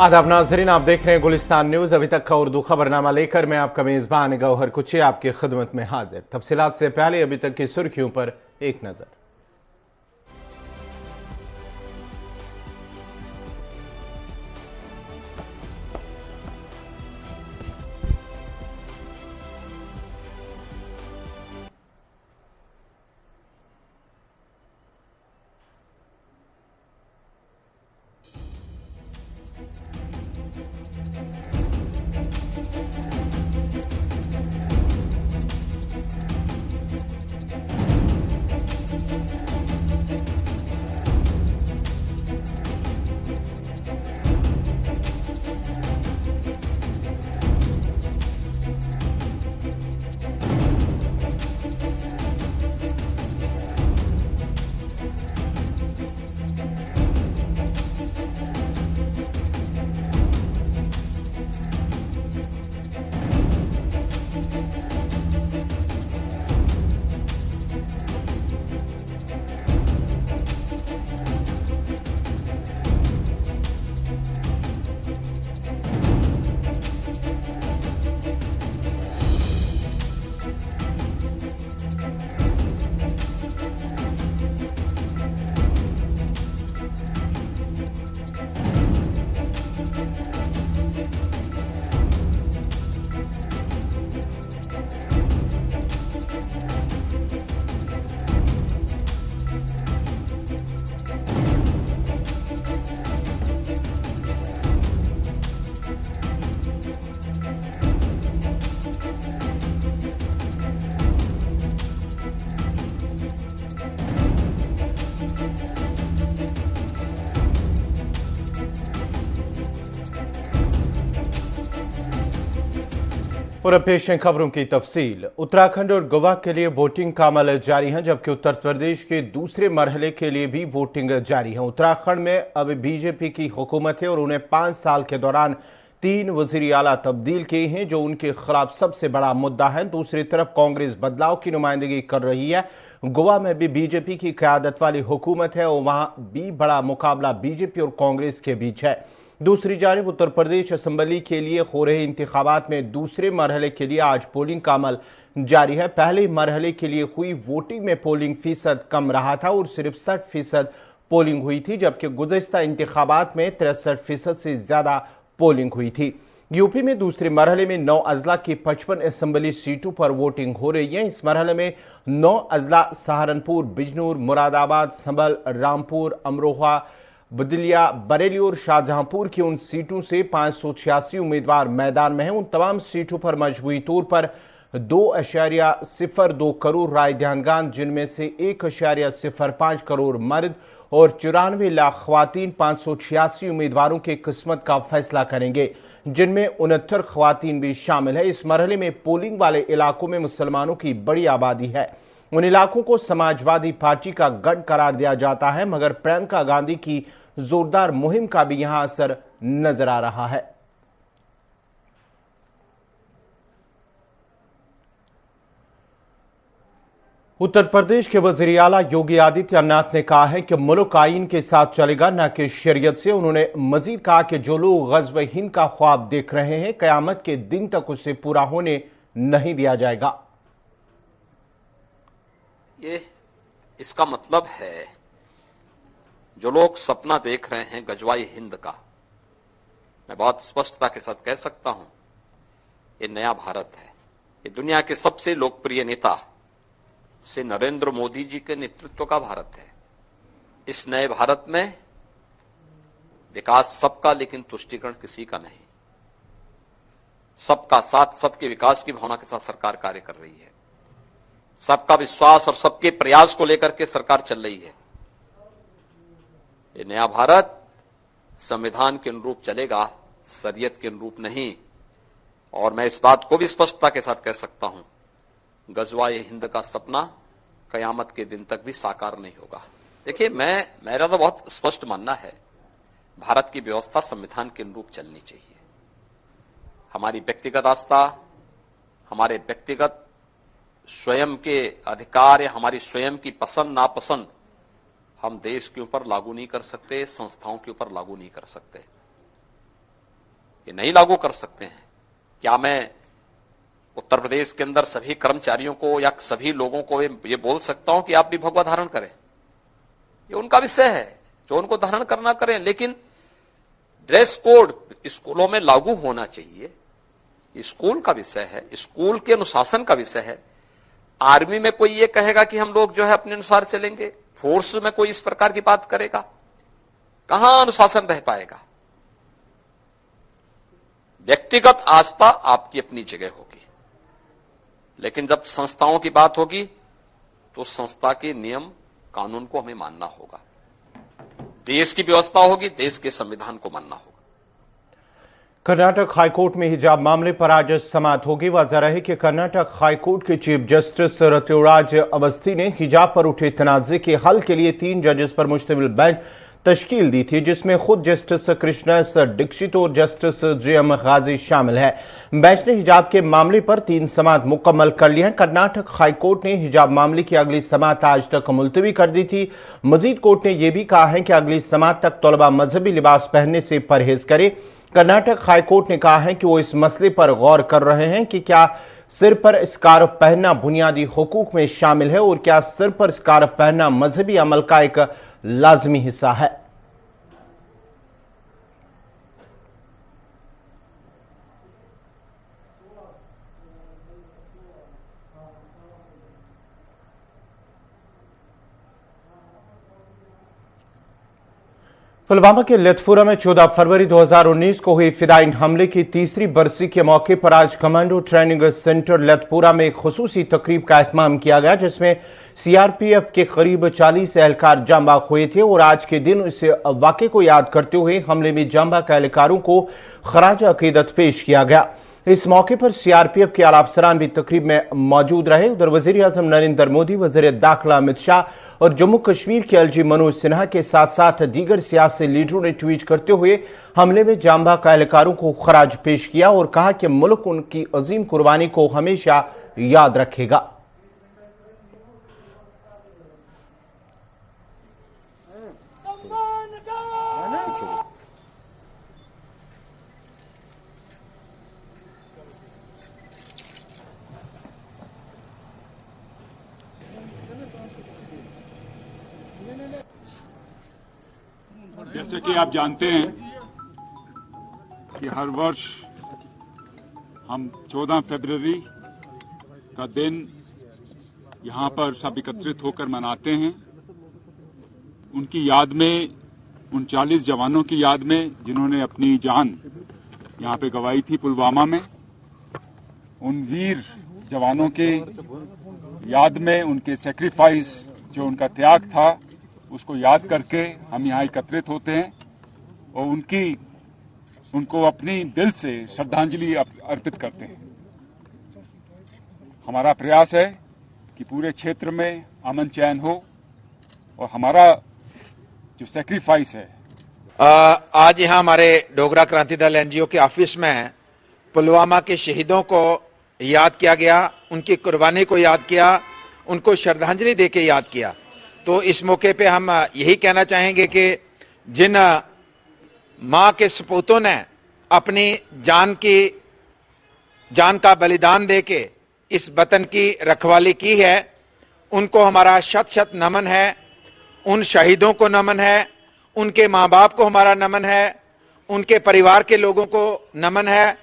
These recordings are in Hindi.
आदाब नाज़रीन, आप देख रहे हैं गुलिस्तान न्यूज। अभी तक का उर्दू खबरनामा लेकर मैं आपका मेजबान गौहर कुची आपकी खिदमत में हाजिर। तफसीलात से पहले अभी तक की सुर्खियों पर एक नजर। और अब पेश है खबरों की तफसील। उत्तराखंड और गोवा के लिए वोटिंग का अमल जारी है, जबकि उत्तर प्रदेश के दूसरे मरहले के लिए भी वोटिंग जारी है। उत्तराखंड में अब बीजेपी की हुकूमत है और उन्हें 5 साल के दौरान 3 वजीर आला तब्दील किए हैं, जो उनके खिलाफ सबसे बड़ा मुद्दा है। दूसरी तरफ कांग्रेस बदलाव की नुमाइंदगी कर रही है। गोवा में भी बीजेपी की क्यादत वाली हुकूमत है और वहां भी बड़ा मुकाबला बीजेपी और कांग्रेस के बीच है। दूसरी जानिब उत्तर प्रदेश असेंबली के लिए हो रहे इंतखाबात में दूसरे मरहले के लिए आज पोलिंग का अमल जारी है। पहले मरहले के लिए हुई वोटिंग में पोलिंग फीसद कम रहा था और सिर्फ 60% पोलिंग हुई थी, जबकि गुज़श्ता इंतखाबात में 63% से ज्यादा पोलिंग हुई थी। यूपी में दूसरे मरहले में 9 अजला की 55 असेंबली सीटों पर वोटिंग हो रही है। इस मरहले में 9 अजला सहारनपुर, बिजनौर, मुरादाबाद, संभल, रामपुर, अमरोहा, बदलिया, बरेली और शाहजहांपुर की उन सीटों से 586 उम्मीदवार मैदान में हैं। उन तमाम सीटों पर मजमूई तौर पर 2.02 करोड़ राय दहानगान, जिनमें से 1.05 करोड़ मर्द और 94 लाख खवातीन 586 उम्मीदवारों की किस्मत का फैसला करेंगे, जिनमें 69 खवातीन भी शामिल है। इस मरहले में पोलिंग वाले इलाकों में मुसलमानों की बड़ी आबादी है। उन इलाकों को समाजवादी पार्टी का गढ़ करार दिया जाता है, मगर प्रियंका गांधी की जोरदार मुहिम का भी यहां असर नजर आ रहा है। उत्तर प्रदेश के वजीर आला योगी आदित्यनाथ ने कहा है कि मुल्क आईन के साथ चलेगा, न कि शरीयत से। उन्होंने मजीद कहा कि जो लोग ग़ज़व हिंद का ख्वाब देख रहे हैं, क़यामत के दिन तक उसे पूरा होने नहीं दिया जाएगा। ये इसका मतलब है, जो लोग सपना देख रहे हैं गजवाई हिंद का, मैं बहुत स्पष्टता के साथ कह सकता हूं, ये नया भारत है। ये दुनिया के सबसे लोकप्रिय नेता से नरेंद्र मोदी जी के नेतृत्व का भारत है। इस नए भारत में विकास सबका, लेकिन तुष्टीकरण किसी का नहीं। सबका साथ, सबके विकास की भावना के साथ सरकार कार्य कर रही है। सबका विश्वास और सबके प्रयास को लेकर के सरकार चल रही है। ये नया भारत संविधान के अनुरूप चलेगा, शरीयत के अनुरूप नहीं। और मैं इस बात को भी स्पष्टता के साथ कह सकता हूं, गजवाए हिंद का सपना कयामत के दिन तक भी साकार नहीं होगा। देखिए, मेरा तो बहुत स्पष्ट मानना है, भारत की व्यवस्था संविधान के अनुरूप चलनी चाहिए। हमारी व्यक्तिगत आस्था, हमारे व्यक्तिगत स्वयं के अधिकार या हमारी स्वयं की पसंद नापसंद हम देश के ऊपर लागू नहीं कर सकते, संस्थाओं के ऊपर लागू नहीं कर सकते। कि नहीं लागू कर सकते हैं? क्या मैं उत्तर प्रदेश के अंदर सभी कर्मचारियों को या सभी लोगों को ये बोल सकता हूं कि आप भी भगवा धारण करें? ये उनका विषय है, जो उनको धारण करना करें, लेकिन ड्रेस कोड स्कूलों में लागू होना चाहिए। स्कूल का विषय है, स्कूल के अनुशासन का विषय है। आर्मी में कोई ये कहेगा कि हम लोग जो है अपने अनुसार चलेंगे, फोर्स में कोई इस प्रकार की बात करेगा? कहां अनुशासन रह पाएगा? व्यक्तिगत आस्था आपकी अपनी जगह होगी, लेकिन जब संस्थाओं की बात होगी तो संस्था के नियम कानून को हमें मानना होगा। देश की व्यवस्था होगी, देश के संविधान को मानना होगा। कर्नाटक हाईकोर्ट में हिजाब मामले पर आज समाअत होगी। वजह रहे कि कर्नाटक हाईकोर्ट के चीफ जस्टिस रत्योराज अवस्थी ने हिजाब पर उठे तनाजे के हल के लिए 3 जजेस पर मुश्तमिल बेंच तश्कील दी थी, जिसमें खुद जस्टिस कृष्ण एस दीक्षित और जस्टिस जे.एम. गाजी शामिल है। बेंच ने हिजाब के मामले पर 3 समाअत मुकम्मल कर ली है। कर्नाटक हाईकोर्ट ने हिजाब मामले की अगली समाअत आज तक मुलतवी कर दी थी। मजीद कोर्ट ने यह भी कहा है कि अगली समाअत तक तलबा मजहबी लिबास पहनने से परहेज करे। कर्नाटक हाईकोर्ट ने कहा है कि वो इस मसले पर गौर कर रहे हैं कि क्या सिर पर स्कार्फ पहनना बुनियादी हुकूक में शामिल है और क्या सिर पर स्कार्फ पहनना मजहबी अमल का एक लाजमी हिस्सा है। पुलवामा के लतपुरा में 14 फरवरी 2019 को हुई फिदाइन हमले की तीसरी बरसी के मौके पर आज कमांडो ट्रेनिंग सेंटर लतपुरा में एक खुसूसी तकरीब का एहतमाम किया गया, जिसमें सीआरपीएफ के करीब 40 एहलकार जांबाग हुए थे और आज के दिन इस वाक़े को याद करते हुए हमले में जांबाग एहलकारों को खराज अकीदत पेश किया गया। इस मौके पर सीआरपीएफ के आला अफसरान भी तकरीब में मौजूद रहे। उधर वजीर आजम नरेंद्र मोदी, वजीर दाखिला अमित शाह और जम्मू कश्मीर के एलजी मनोज सिन्हा के साथ साथ दीगर सियासी लीडरों ने ट्वीट करते हुए हमले में जांबाग एहलकारों को खराज पेश किया और कहा कि मुल्क उनकी अजीम कुर्बानी को हमेशा याद रखेगा। जैसे कि आप जानते हैं कि हर वर्ष हम 14 फरवरी का दिन यहाँ पर सब एकत्रित होकर मनाते हैं। उनकी याद में, उन 40 जवानों की याद में जिन्होंने अपनी जान यहाँ पे गंवाई थी पुलवामा में, उन वीर जवानों के याद में, उनके सेक्रीफाइस, जो उनका त्याग था, उसको याद करके हम यहाँ एकत्रित होते हैं और उनको अपनी दिल से श्रद्धांजलि अर्पित करते हैं। हमारा प्रयास है कि पूरे क्षेत्र में अमन चैन हो और हमारा जो सेक्रीफाइस है। आज यहाँ हमारे डोगरा क्रांति दल एनजीओ के ऑफिस में पुलवामा के शहीदों को याद किया गया, उनकी कुर्बानी को याद किया, उनको श्रद्धांजलि देके याद किया। तो इस मौके पे हम यही कहना चाहेंगे कि जिन मां के सपूतों ने अपनी जान का बलिदान देके इस वतन की रखवाली की है, उनको हमारा शत शत नमन है। उन शहीदों को नमन है, उनके माँ बाप को हमारा नमन है, उनके परिवार के लोगों को नमन है।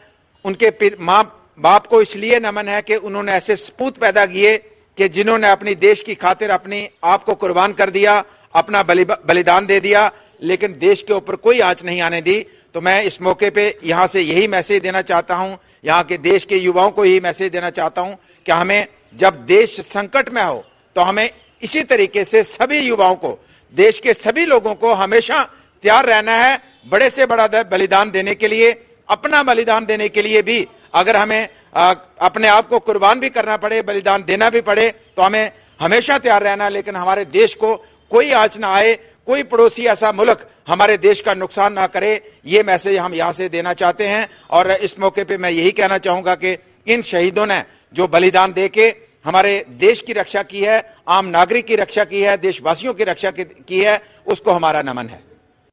उनके माँ बाप को इसलिए नमन है कि उन्होंने ऐसे सपूत पैदा किए कि जिन्होंने अपनी देश की खातिर अपनी आप को कुर्बान कर दिया, अपना बलिदान दे दिया, लेकिन देश के ऊपर कोई आंच नहीं आने दी। तो मैं इस मौके पे यहां से यही मैसेज देना चाहता हूं, यहां के देश के युवाओं को यही मैसेज देना चाहता हूं कि हमें, जब देश संकट में हो तो हमें इसी तरीके से सभी युवाओं को, देश के सभी लोगों को हमेशा तैयार रहना है बड़े से बड़ा बलिदान देने के लिए। अपना बलिदान देने के लिए भी अगर हमें अपने आप को कुर्बान भी करना पड़े, बलिदान देना भी पड़े, तो हमें हमेशा तैयार रहना। लेकिन हमारे देश को कोई आंच ना आए, कोई पड़ोसी ऐसा मुल्क हमारे देश का नुकसान ना करे, ये मैसेज हम यहां से देना चाहते हैं। और इस मौके पे मैं यही कहना चाहूंगा कि इन शहीदों ने जो बलिदान देके हमारे देश की रक्षा की है, आम नागरिक की रक्षा की है, देशवासियों की रक्षा की है, उसको हमारा नमन है।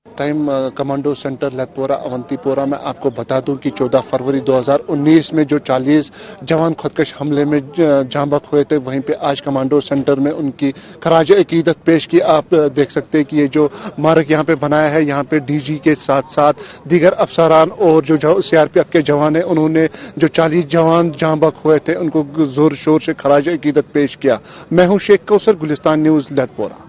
टाइम कमांडो सेंटर लतपोरा अवंतीपोरा में आपको बता दूं कि 14 फरवरी 2019 में जो 40 जवान खुदकश हमले में जाँ बहक हुए थे, वहीं पे आज कमांडो सेंटर में उनकी खराज अकीदत पेश की। आप देख सकते हैं कि ये जो मार्ग यहाँ पे बनाया है, यहाँ पे डीजी के साथ साथ दीगर अफसरान और जो सीआरपीएफ के जवान हैं, उन्होंने जो 40 जवान जाँ बहक हुए थे उनको जोर शोर से खराज अकीदत पेश किया। मैं हूँ शेख कौसर, गुलिस्तान न्यूज लतपोरा।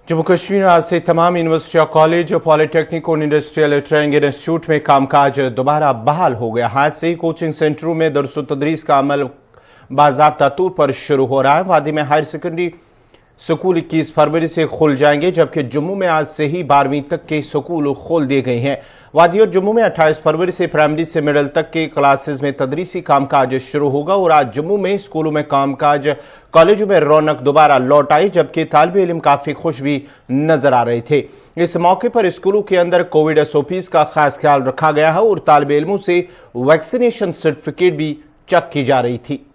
जम्मू कश्मीर आज से तमाम यूनिवर्सिटी और कॉलेज, पॉलिटेक्निक और इंडस्ट्रियल ट्रेनिंग इंस्टीट्यूट में कामकाज दोबारा बहाल हो गया। आज से ही कोचिंग सेंटरों में दर्स व तदरीस का अमल बाज़ाब्ता तौर पर शुरू हो रहा है। वादी में हायर सेकेंडरी स्कूल 21 फरवरी से खुल जाएंगे, जबकि जम्मू में आज से ही 12वीं तक के स्कूल खोल दिए गए हैं। वादी और जम्मू में 28 फरवरी से प्राइमरी से मिडिल तक के क्लासेस में तदरीसी कामकाज शुरू होगा और आज जम्मू में स्कूलों में कामकाज, कॉलेजों में रौनक दोबारा लौट आई, जबकि तालिब इल्म काफी खुश भी नजर आ रहे थे। इस मौके पर स्कूलों के अंदर कोविड एसओपीज का खास ख्याल रखा गया है और तालिब इल्मों से वैक्सीनेशन सर्टिफिकेट भी चेक की जा रही थी।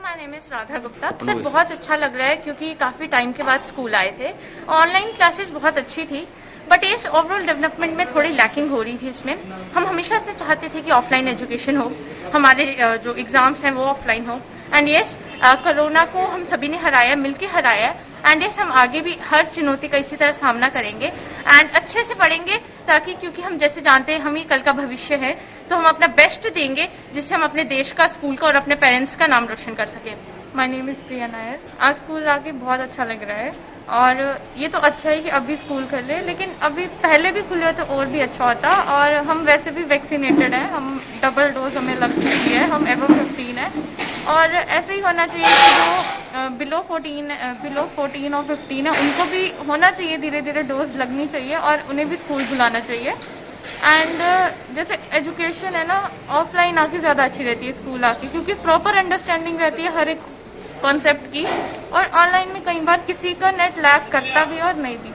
My name is Radha Gupta. Sir बहुत अच्छा लग रहा है क्योंकि काफी टाइम के बाद स्कूल आए थे। ऑनलाइन क्लासेस बहुत अच्छी थी, बट इस ओवरऑल डेवलपमेंट में थोड़ी लैकिंग हो रही थी। इसमें हम हमेशा से चाहते थे कि ऑफलाइन एजुकेशन हो, हमारे जो एग्जाम्स हैं वो ऑफलाइन हो। एंड यस, कोरोना को हम सभी ने हराया, मिलके हराया। एंड यस, हम आगे भी हर चुनौती का इसी तरह सामना करेंगे एंड अच्छे से पढ़ेंगे, ताकि क्योंकि हम जैसे जानते हैं हम ही कल का भविष्य है, तो हम अपना बेस्ट देंगे जिससे हम अपने देश का, स्कूल का और अपने पेरेंट्स का नाम रोशन कर सकें। माय नेम इज प्रिया नायर। आज स्कूल आके बहुत अच्छा लग रहा है और ये तो अच्छा है कि अभी स्कूल खुले, लेकिन अभी पहले भी खुले तो और भी अच्छा होता। और हम वैसे भी वैक्सीनेटेड हैं, हम डबल डोज हमें लग चुकी है, हम एबव 15 है और ऐसे ही होना चाहिए कि जो बिलो 14 और 15 है उनको भी होना चाहिए, धीरे धीरे डोज लगनी चाहिए और उन्हें भी स्कूल बुलाना चाहिए। एंड जैसे एजुकेशन है ना, ऑफलाइन आके ज़्यादा अच्छी रहती है स्कूल आके, क्योंकि प्रॉपर अंडरस्टैंडिंग रहती है हर एक कॉन्सेप्ट की। और ऑनलाइन में कई बार किसी का नेट लैग करता भी और नहीं भी,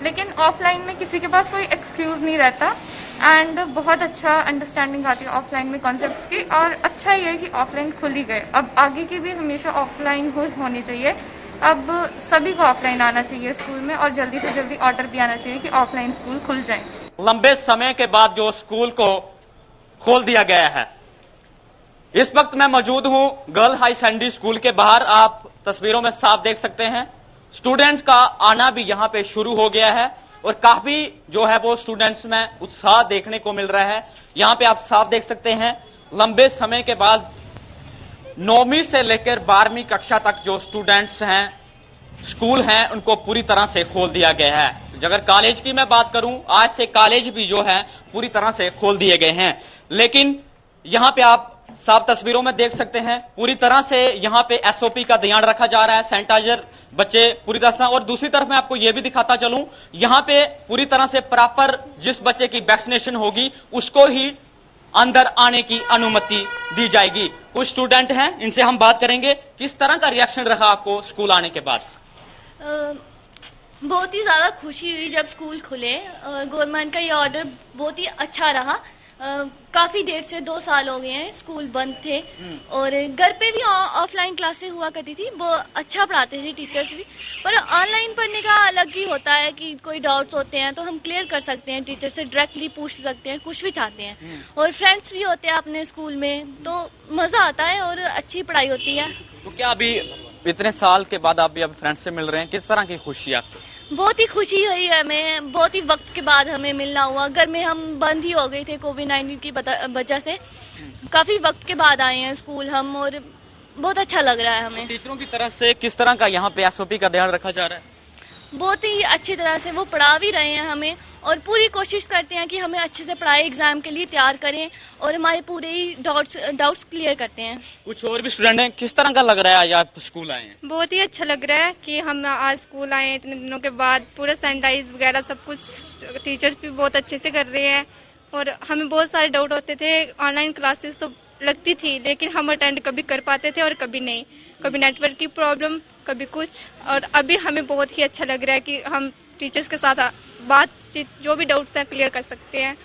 लेकिन ऑफलाइन में किसी के पास कोई एक्सक्यूज नहीं रहता एंड बहुत अच्छा अंडरस्टैंडिंग आती है ऑफलाइन में कॉन्सेप्ट्स की। और अच्छा ये है कि ऑफलाइन खुल ही गए, अब आगे की भी हमेशा ऑफलाइन होनी चाहिए। अब सभी को ऑफलाइन आना चाहिए स्कूल में और जल्दी से जल्दी ऑर्डर भी आना चाहिए कि ऑफलाइन स्कूल खुल जाए। लंबे समय के बाद जो स्कूल को खोल दिया गया है, इस वक्त मैं मौजूद हूं गर्ल हाई सेकेंडरी स्कूल के बाहर। आप तस्वीरों में साफ देख सकते हैं स्टूडेंट्स का आना भी यहां पे शुरू हो गया है और काफी जो है वो स्टूडेंट्स में उत्साह देखने को मिल रहा है। यहां पे आप साफ देख सकते हैं लंबे समय के बाद 9वीं से लेकर 12वीं कक्षा तक जो स्टूडेंट्स हैं, स्कूल हैं, उनको पूरी तरह से खोल दिया गया है। अगर कॉलेज की मैं बात करूं, आज से कॉलेज भी जो है पूरी तरह से खोल दिए गए हैं। लेकिन यहां पे आप साफ तस्वीरों में देख सकते हैं पूरी तरह से यहां पे एसओपी का ध्यान रखा जा रहा है, सैनिटाइजर बच्चे पूरी तरह से। और दूसरी तरफ मैं आपको यह भी दिखाता चलूं, यहां पे पूरी तरह से प्रॉपर जिस बच्चे की वैक्सीनेशन होगी उसको ही अंदर आने की अनुमति दी जाएगी। कुछ स्टूडेंट हैं, इनसे हम बात करेंगे। किस तरह का रिएक्शन रहा आपको स्कूल आने के बाद? बहुत ही ज़्यादा खुशी हुई जब स्कूल खुले। गवर्नमेंट का ये ऑर्डर बहुत ही अच्छा रहा। काफ़ी देर से 2 साल हो गए हैं स्कूल बंद थे और घर पे भी ऑफलाइन क्लासेस हुआ करती थी, वो अच्छा पढ़ाते थे टीचर्स भी। पर ऑनलाइन पढ़ने का अलग ही होता है कि कोई डाउट्स होते हैं तो हम क्लियर कर सकते हैं, टीचर से डायरेक्टली पूछ सकते हैं, कुछ भी चाहते हैं। और फ्रेंड्स भी होते हैं अपने स्कूल में, तो मज़ा आता है और अच्छी पढ़ाई होती है। तो क्या अभी इतने साल के बाद आप भी अब फ्रेंड्स से मिल रहे हैं, किस तरह की खुशी आपको? बहुत ही खुशी हुई है हमें, बहुत ही वक्त के बाद हमें मिलना हुआ। घर में हम बंद ही हो गए थे कोविड-19 की वजह से, काफी वक्त के बाद आए हैं स्कूल हम और बहुत अच्छा लग रहा है हमें। टीचरों की तरफ से किस तरह का यहाँ पे एसओपी का ध्यान रखा जा रहा है? बहुत ही अच्छी तरह से वो पढ़ा भी रहे हैं हमें और पूरी कोशिश करते हैं कि हमें अच्छे से पढ़ाई एग्जाम के लिए तैयार करें और हमारे पूरे ही डाउट्स क्लियर करते हैं। कुछ और भी स्टूडेंट हैं, किस तरह का लग रहा है आज आप स्कूल आए हैं? बहुत ही अच्छा लग रहा है कि हम आज स्कूल आए हैं इतने दिनों के बाद। पूरा सैनिटाइज वगैरह सब कुछ टीचर्स भी बहुत अच्छे से कर रहे हैं और हमें बहुत सारे डाउट होते थे। ऑनलाइन क्लासेस तो लगती थी लेकिन हम अटेंड कभी कर पाते थे और कभी नहीं, कभी नेटवर्क की प्रॉब्लम, कभी कुछ। और अभी हमें बहुत ही अच्छा लग रहा है कि हम टीचर्स के साथ बातचीत जो भी डाउट्स हैं क्लियर कर सकते हैं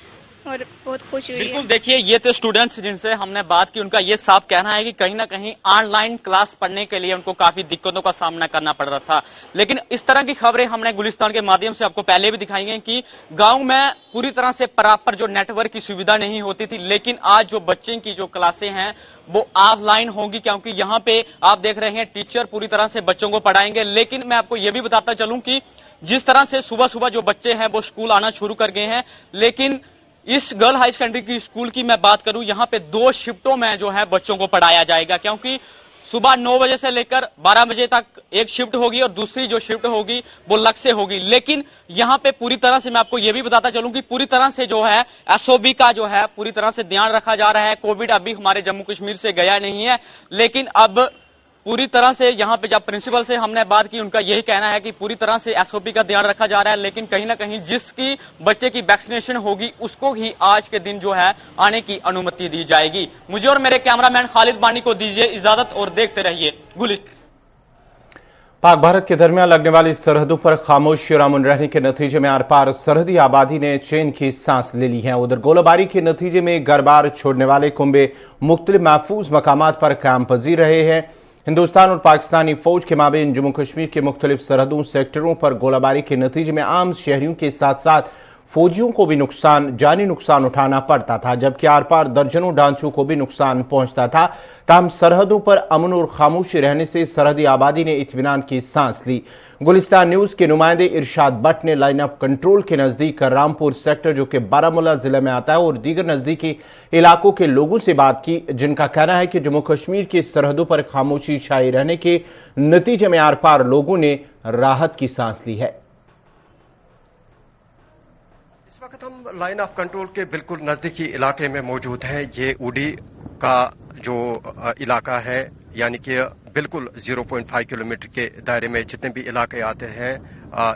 और बहुत खुश हुई बिल्कुल, है। देखिए ये तो स्टूडेंट्स जिनसे हमने बात की, उनका ये साफ कहना है कि कहीं ना कहीं ऑनलाइन क्लास पढ़ने के लिए उनको काफी दिक्कतों का सामना करना पड़ रहा था। लेकिन इस तरह की खबरें हमने गुलिस्तान के माध्यम से आपको पहले भी दिखाई हैं कि गांव में पूरी तरह से प्रॉपर जो नेटवर्क की सुविधा नहीं होती थी, लेकिन आज जो बच्चे की जो क्लासें हैं वो ऑफलाइन होंगी, क्योंकि यहाँ पे आप देख रहे हैं टीचर पूरी तरह से बच्चों को पढ़ाएंगे। लेकिन मैं आपको ये भी बताता चलूं कि जिस तरह से सुबह सुबह जो बच्चे हैं वो स्कूल आना शुरू कर गए हैं, लेकिन इस गर्ल हाई सेकेंडरी की स्कूल की मैं बात करूं, यहाँ पे 2 शिफ्टों में जो है बच्चों को पढ़ाया जाएगा, क्योंकि सुबह 9 बजे से लेकर 12 बजे तक एक शिफ्ट होगी और दूसरी जो शिफ्ट होगी वो अलग से होगी। लेकिन यहाँ पे पूरी तरह से मैं आपको ये भी बताता चलूं कि पूरी तरह से जो है एसओबी का जो है पूरी तरह से ध्यान रखा जा रहा है। कोविड अभी हमारे जम्मू कश्मीर से गया नहीं है, लेकिन अब पूरी तरह से यहाँ पे जब प्रिंसिपल से हमने बात की, उनका यही कहना है कि पूरी तरह से एसओपी का ध्यान रखा जा रहा है। लेकिन कहीं ना कहीं जिसकी बच्चे की वैक्सीनेशन होगी उसको ही आज के दिन जो है आने की अनुमति दी जाएगी। मुझे और मेरे कैमरामैन खालिद बानी को दीजिए इजाजत और देखते रहिए गुलिस्तान। पाक भारत के दरमियान लगने वाली सरहदों पर खामोशी और अमन रहने के नतीजे में आर पार सरहदी आबादी ने चैन की सांस ले ली है। उधर गोलाबारी के नतीजे में घर बार छोड़ने वाले कुंबे मुख्तलिफ महफूज मकामात पर काम पजीर रहे हैं। हिंदुस्तान और पाकिस्तानी फौज के माबेन जम्मू कश्मीर के मुख्तलिफ सरहदों सेक्टरों पर गोलाबारी के नतीजे में आम शहरियों के साथ साथ फौजियों को भी जानी नुकसान उठाना पड़ता था, जबकि आर पार दर्जनों ढांचों को भी नुकसान पहुंचता था। ताहम सरहदों पर अमन और खामोशी रहने से सरहदी आबादी ने इत्मीनान की सांस ली। गुलिस्तान न्यूज के नुमाइंदे इरशाद भट्ट ने लाइन ऑफ कंट्रोल के नजदीक रामपुर सेक्टर जो कि बारामूला जिले में आता है और दीगर नजदीकी इलाकों के लोगों से बात की, जिनका कहना है कि जम्मू कश्मीर की सरहदों पर खामोशी छाई रहने के नतीजे में आर पार लोगों ने राहत की सांस ली है। इस वक्त हम लाइन ऑफ कंट्रोल के बिल्कुल नजदीकी इलाके में मौजूद हैं। ये उडी का जो इलाका है, यानी कि बिल्कुल 0.5 किलोमीटर के दायरे में जितने भी इलाके आते हैं,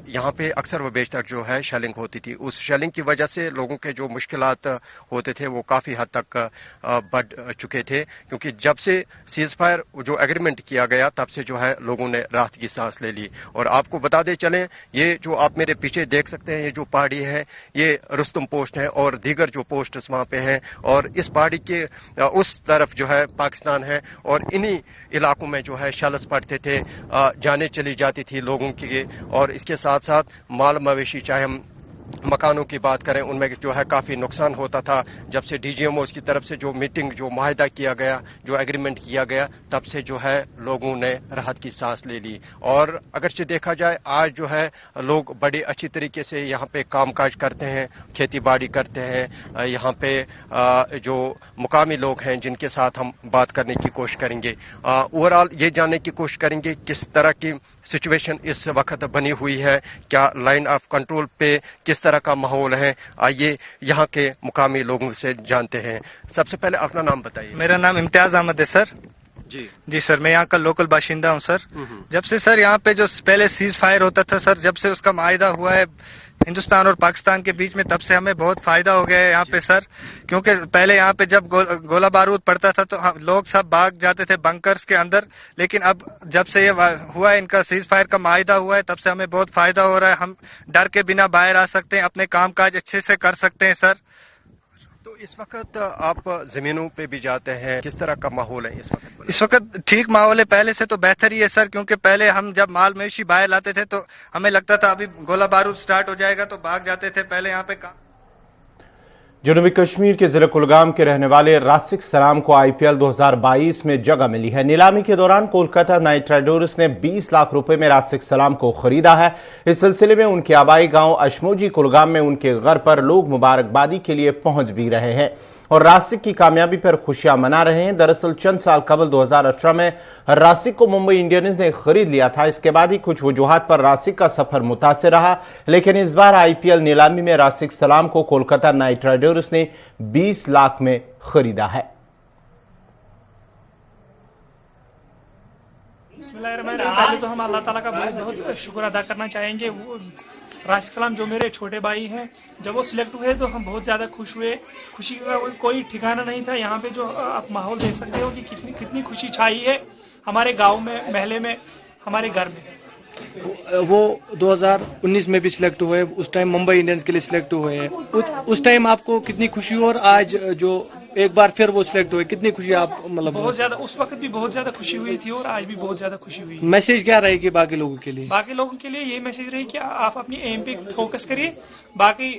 यहाँ पे अक्सर व बेशतर जो है शेलिंग होती थी। उस शेलिंग की वजह से लोगों के जो मुश्किलात होते थे वो काफ़ी हद तक बढ़ चुके थे, क्योंकि जब से सीज फायर जो एग्रीमेंट किया गया तब से जो है लोगों ने राहत की सांस ले ली। और आपको बता दे चलें, ये जो आप मेरे पीछे देख सकते हैं, ये जो पहाड़ी है ये रुस्तुम पोस्ट है और दीगर जो पोस्ट्स वहाँ पे हैं, और इस पहाड़ी के उस तरफ जो है पाकिस्तान है, और इन्हीं इलाकों में जो है शलस पड़ते थे, जाने चली जाती थी लोगों की। और इसके साथ साथ माल मवेशी, चाहे हम मकानों की बात करें, उनमें जो है काफ़ी नुकसान होता था। जब से डीजीएमओ की तरफ से जो मीटिंग, जो माहिदा किया गया, जो एग्रीमेंट किया गया, तब से जो है लोगों ने राहत की सांस ले ली। और अगरचे देखा जाए, आज जो है लोग बड़े अच्छी तरीके से यहाँ पे कामकाज करते हैं, खेती बाड़ी करते हैं। यहाँ पे जो मुकामी लोग हैं जिनके साथ हम बात करने की कोशिश करेंगे, ओवरऑल ये जानने की कोशिश करेंगे किस तरह की सिचुएशन इस वक्त बनी हुई है, क्या लाइन ऑफ कंट्रोल पे किस तरह का माहौल है। आइए यहाँ के मुकामी लोगों से जानते हैं। सबसे पहले अपना नाम बताइए। मेरा नाम इम्तियाज अहमद है सर। जी सर, मैं यहाँ का लोकल बाशिंदा हूँ सर। जब से सर यहाँ पे जो पहले सीज फायर होता था सर, जब से उसका माहिदा हुआ है हिंदुस्तान और पाकिस्तान के बीच में, तब से हमें बहुत फायदा हो गया है यहाँ पे सर। क्योंकि पहले यहाँ पे जब गोला बारूद पड़ता था तो लोग सब भाग जाते थे बंकर्स के अंदर, लेकिन अब जब से ये हुआ है, इनका सीज फायर का माहिदा हुआ है, तब से हमें बहुत फायदा हो रहा है। हम डर के बिना बाहर आ सकते हैं, अपने काम काज अच्छे से कर सकते हैं सर। तो इस वक्त आप जमीनों पे भी जाते हैं, किस तरह का माहौल है इस वक्त? इस वक्त ठीक माहौल है, पहले से तो बेहतर ही है सर। क्योंकि पहले हम जब माल मवेशी बाहर लाते थे तो हमें लगता था अभी गोला बारूद स्टार्ट हो जाएगा, तो भाग जाते थे पहले यहाँ पे काम। जनूबी कश्मीर के जिला कुलगाम के रहने वाले रासिक सलाम को आईपीएल 2022 में जगह मिली है। नीलामी के दौरान कोलकाता नाइट राइडर्स ने 20 लाख रुपए में रासिक सलाम को खरीदा है। इस सिलसिले में उनके आबाई गांव अशमोजी कुलगाम में उनके घर पर लोग मुबारकबादी के लिए पहुंच भी रहे हैं और रासिक की कामयाबी पर खुशियां मना रहे हैं। दरअसल चंद साल कबल 2018 में रासिक को मुंबई इंडियंस ने खरीद लिया था। इसके बाद ही कुछ वजूहात पर रासिक का सफर मुतासिर रहा, लेकिन इस बार आईपीएल नीलामी में रासिक सलाम को कोलकाता नाइट राइडर्स ने 20 लाख में खरीदा है। पहले तो हम अल्लाह ताला का बहुत बहुत शुक्र अदा करना चाहेंगे। राशिक सलाम जो मेरे छोटे भाई हैं, जब वो सिलेक्ट हुए तो हम बहुत ज़्यादा खुश हुए। खुशी का कोई ठिकाना नहीं था। यहाँ पे जो आप माहौल देख सकते हो कि कितनी खुशी छाई है हमारे गांव में, महल्ले में, हमारे घर में। वो 2019 में भी सिलेक्ट हुए, उस टाइम मुंबई इंडियंस के लिए सिलेक्ट हुए हैं। उस टाइम आपको कितनी खुशी हुई और आज जो एक बार फिर वो सिलेक्ट हुए कितनी खुशी आप मतलब? बहुत ज्यादा, उस वक्त भी बहुत ज्यादा खुशी हुई थी और आज भी बहुत ज्यादा खुशी हुई। मैसेज क्या रहेगी बाकी लोगों के लिए? बाकी लोगों के लिए ये मैसेज रही कि आप अपनी एम पे फोकस करिए, बाकी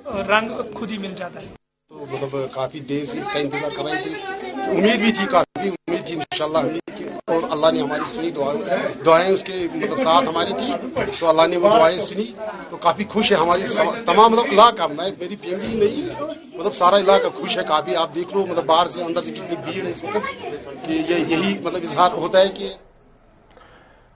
रंग खुद ही मिल जाता है। तो मतलब काफी देर से इसका इंतजार कर रहे थे, उम्मीद भी थी, काफी उम्मीद थी इंशाल्लाह उम्मीद की, और अल्लाह ने हमारी सुनी, दुआएं उसके मतलब साथ हमारी थी, तो अल्लाह ने वो दुआएं सुनी। तो काफी खुश है हमारी तमाम मतलब इलाका, मैं मेरी फैमिली नहीं मतलब सारा इलाका खुश है काफी। आप देख लो मतलब बाहर से अंदर से कितनी भीड़ है इस वक्त, कि यही मतलब इजहार होता है कि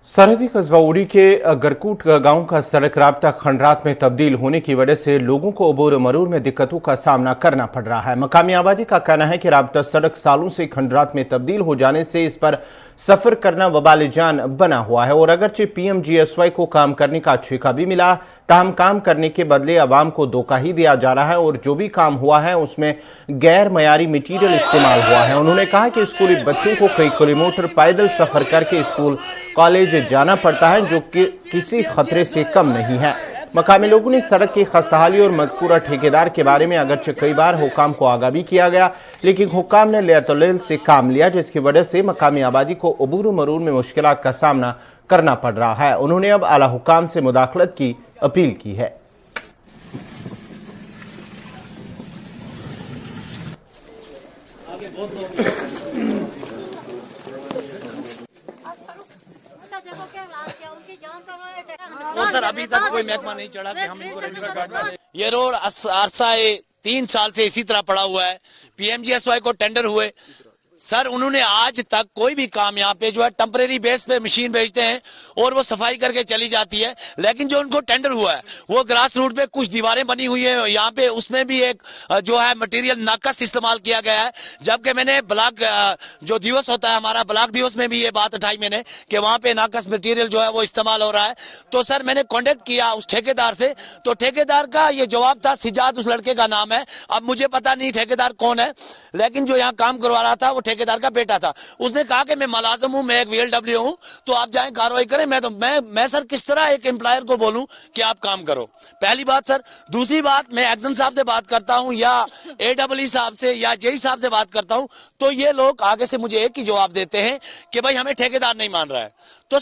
सरहदी कस्बा उड़ी के गरकूट गांव का सड़क राब्ता खंडरात में तब्दील होने की वजह से लोगों को अबूर मरूर में दिक्कतों का सामना करना पड़ रहा है। मकामी आबादी का कहना है कि राब्ता सड़क सालों से खंडरात में तब्दील हो जाने से इस पर सफर करना वबाल जान बना हुआ है, और अगरचे PMGSY को काम करने का ठेका भी मिला, ताहम काम करने के बदले अवाम को धोखा ही दिया जा रहा है और जो भी काम हुआ है उसमें गैर मयारी मटीरियल इस्तेमाल हुआ है। उन्होंने कहा कि स्कूली बच्चों को कई किलोमीटर पैदल सफर करके स्कूल कॉलेज जाना पड़ता है, जो कि किसी खतरे से कम नहीं है। मकामी लोगों ने सड़क की खस्ताहाली और मजकूरा ठेकेदार के बारे में अगरचे कई बार हुकाम को आगाह भी किया गया, लेकिन हुकाम ने लियातुल से काम लिया, जिसकी वजह से मकामी आबादी को अबूर मरूर में मुश्किलात का सामना करना पड़ रहा है। उन्होंने अब आला हुकाम से मुदाखलत की अपील की है। तो सर अभी तक कोई महकमा नहीं चढ़ा कि हम इनको रेगुलर गार्ड। ये रोड अरसा 3 साल से इसी तरह पड़ा हुआ है। PMGSY को टेंडर हुए सर, उन्होंने आज तक कोई भी काम यहाँ पे जो है टेम्परेरी बेस पे मशीन भेजते हैं और वो सफाई करके चली जाती है, लेकिन जो उनको टेंडर हुआ है वो ग्रास रूट पे कुछ दीवारें बनी हुई है यहाँ पे, उसमें भी एक जो है मटेरियल नाकस इस्तेमाल किया गया है। जबकि मैंने ब्लॉक जो दिवस होता है हमारा ब्लॉक दिवस में भी ये बात उठाई मैंने कि वहां पे नाकस मटेरियल जो है वो इस्तेमाल हो रहा है। तो सर मैंने कॉन्टेक्ट किया उस ठेकेदार से, तो ठेकेदार का ये जवाब था, सिजाद उस लड़के का नाम है, अब मुझे पता नहीं ठेकेदार कौन है, लेकिन जो यहाँ काम करवा रहा था वो ठेकेदार का बेटा था। उसने कहा कि मैं मुलाजिम हूं, मैं एक VLW हूं, तो आप जाएं कार्रवाई करें। मैं सर किस तरह एक एम्प्लॉयर को बोलूं कि आप काम करो, पहली बात सर। दूसरी बात, मैं एक्शन साहब से बात करता हूं या AEE साहब से या JE साहब से बात करता हूं, तो ये लोग आगे से मुझे एक ही जवाब देते हैं कि भाई हमें ठेकेदार नहीं मान रहा है। तो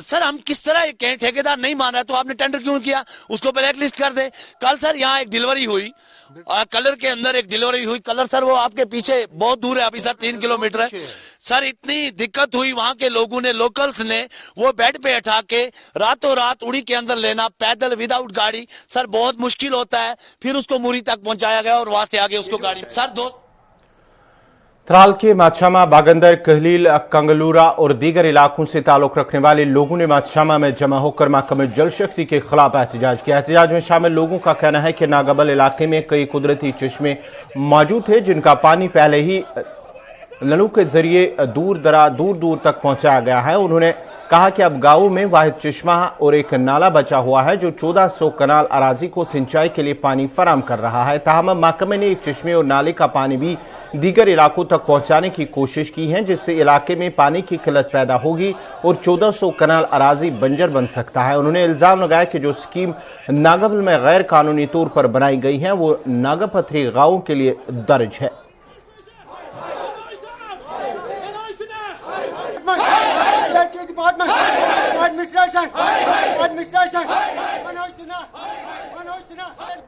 सर हम किस तरह कहें ठेकेदार नहीं मान रहा है, तो आपने टेंडर क्यों किया, उसको ब्लैक लिस्ट कर दे। कल सर यहाँ एक डिलीवरी हुई, कलर के अंदर एक डिलीवरी हुई, कलर सर वो आपके पीछे बहुत दूर है, अभी सर 3 किलोमीटर है सर। इतनी दिक्कत हुई वहां के लोगों ने, लोकल्स ने, वो बेड पे उठा के रातों रात उड़ी के अंदर लेना, पैदल विदाउट गाड़ी सर बहुत मुश्किल होता है। फिर उसको मुरी तक पहुंचाया गया और वहां से आगे उसको गाड़ी सर त्राल के माछामा, बागंदर, कहलील, कंगलूरा और दीगर इलाकों से ताल्लुक रखने वाले लोगों ने माछामा में जमा होकर महकमे जल शक्ति के खिलाफ एहतजाज किया। एहतजाज में शामिल लोगों का कहना है कि नागबल इलाके में कई कुदरती चश्मे मौजूद थे, जिनका पानी पहले ही नलों के जरिए दूर दूर तक पहुंचाया गया है। उन्होंने कहा कि अब गांवों में वाहिद चश्मा और एक नाला बचा हुआ है, जो 1400 कनाल अराजी को सिंचाई के लिए पानी फराम कर रहा है। ताहम महकमे ने एक चश्मे और नाले का पानी भी दीगर इलाकों तक पहुंचाने की कोशिश की है, जिससे इलाके में पानी की किल्लत पैदा होगी और 1400 कनाल अराजी बंजर बन सकता है। उन्होंने इल्जाम लगाया कि जो स्कीम नागबल में गैर कानूनी तौर पर बनाई गई है वो नागापथरी गांवों के लिए दर्ज है।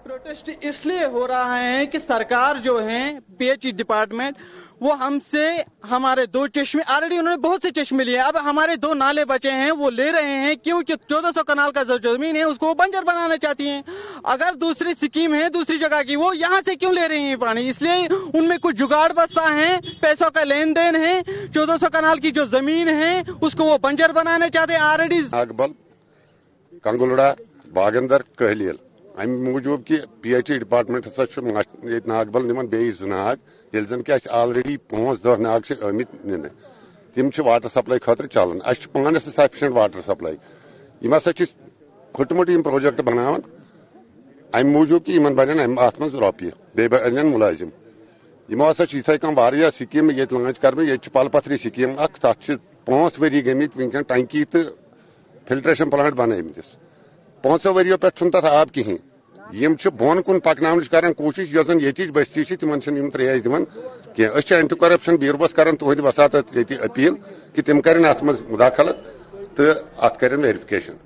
प्रोटेस्ट इसलिए हो रहा है कि सरकार जो है PH डिपार्टमेंट वो हमसे हमारे 2 चश्मे ऑलरेडी उन्होंने बहुत से चश्मे लिए, अब हमारे 2 नाले बचे हैं वो ले रहे हैं, क्योंकि 1400 कनाल का जो जमीन है उसको वो बंजर बनाना चाहती हैं। अगर दूसरी स्कीम है दूसरी जगह की, वो यहाँ से क्यों ले रही है पानी? इसलिए उनमें कुछ जुगाड़ बसा है, पैसों का लेन देन है। 1400 कनाल की जो जमीन है उसको वो बंजर बनाना चाहते हैं ऑलरेडी। नागबल, कंगुलड़ा, बागंदर, कहलील अमि मूजूब कि PH डिपार्टमेंट नागबल निमन बेस नाग ये जन कि ऑलरेडी 5-10 नाग से आमित निन, तिम वाटर सप्लाई खतर चलान, पानस सफिशिएंट वाटर सप्लाई। यम हसा फुटमुट प्रोजेक्ट बनान अमि मूजूब कि इन बन अत मज रोपये बे बन मुलाजिम। यमो हसा इथे कम स्कीम ये लॉन्च कर ये पल पथरी स्कीम तथ 5 वरी गमित वनकन टंकी तो फिल्ट्रेशन प्लांट बनाइमतिस 5 वरियो पे तथ आब कहीं यम बोन कुन पकनावनच कर कोशिश यस ये बस्ती तिमन त्रेश दिवन कह एंटी करप्शन ब्यूरोस कर तुहद वसात अपील कि तम कर अत मज मुदाखलत तो अत कर वेरिफिकेशन।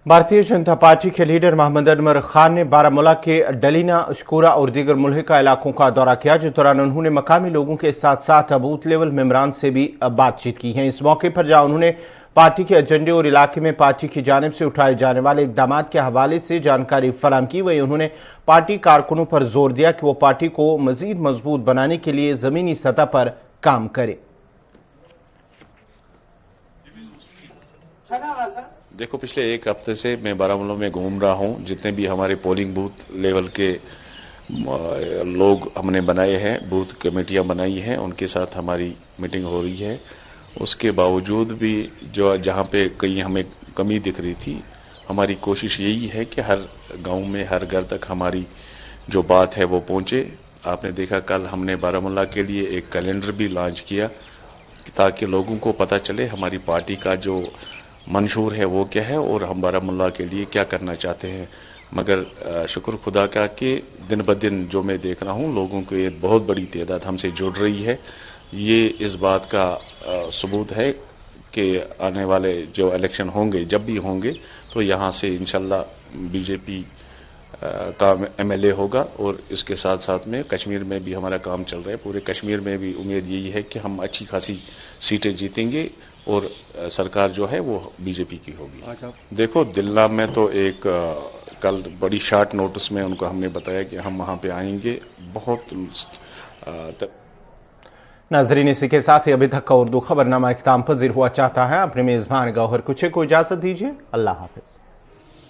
भारतीय जनता पार्टी के लीडर मोहम्मद अनवर खान ने बारामूला के डलीना, अशकूरा और दीगर मुल्हिका इलाकों का दौरा किया, जिस दौरान उन्होंने मकामी लोगों के साथ साथ बूथ लेवल मेंबरान से भी बातचीत की है। इस मौके पर जहां उन्होंने पार्टी के एजेंडे और इलाके में पार्टी की जानिब से उठाए जाने वाले इकदाम के हवाले से जानकारी फराहम की, वहीं उन्होंने पार्टी कारकुनों पर जोर दिया कि वो पार्टी को मजीद मजबूत बनाने के लिए जमीनी सतह पर काम करे। देखो, पिछले एक हफ्ते से मैं बारामूला में घूम रहा हूं। जितने भी हमारे पोलिंग बूथ लेवल के लोग हमने बनाए हैं, बूथ कमेटियां बनाई हैं, उनके साथ हमारी मीटिंग हो रही है। उसके बावजूद भी जो जहां पे कहीं हमें कमी दिख रही थी, हमारी कोशिश यही है कि हर गांव में, हर घर तक हमारी जो बात है वो पहुंचे। आपने देखा कल हमने बारामूला के लिए एक कैलेंडर भी लॉन्च किया ताकि लोगों को पता चले हमारी पार्टी का जो मंशूर है वो क्या है और हम बारामूला के लिए क्या करना चाहते हैं। मगर शुक्र खुदा का कि दिन ब दिन जो मैं देख रहा हूँ, लोगों की एक बहुत बड़ी तादाद हमसे जुड़ रही है। ये इस बात का सबूत है कि आने वाले जो इलेक्शन होंगे, जब भी होंगे, तो यहाँ से इंशाल्लाह बीजेपी का MLA होगा। और इसके साथ साथ में कश्मीर में भी हमारा काम चल रहा है। पूरे कश्मीर में भी उम्मीद यही है कि हम अच्छी खासी सीटें जीतेंगे और सरकार जो है वो बीजेपी की होगी। देखो, दिल्ला में तो एक कल बड़ी शॉर्ट नोटिस में उनको हमने बताया कि हम वहाँ पे आएंगे। बहुत नाजरीन, इसी के साथ ही अभी तक का उर्दू खबरनामा इख्तिताम पजीर हुआ चाहता है। अपने मेजबान गौहर कुछे को इजाजत दीजिए। अल्लाह हाफिज।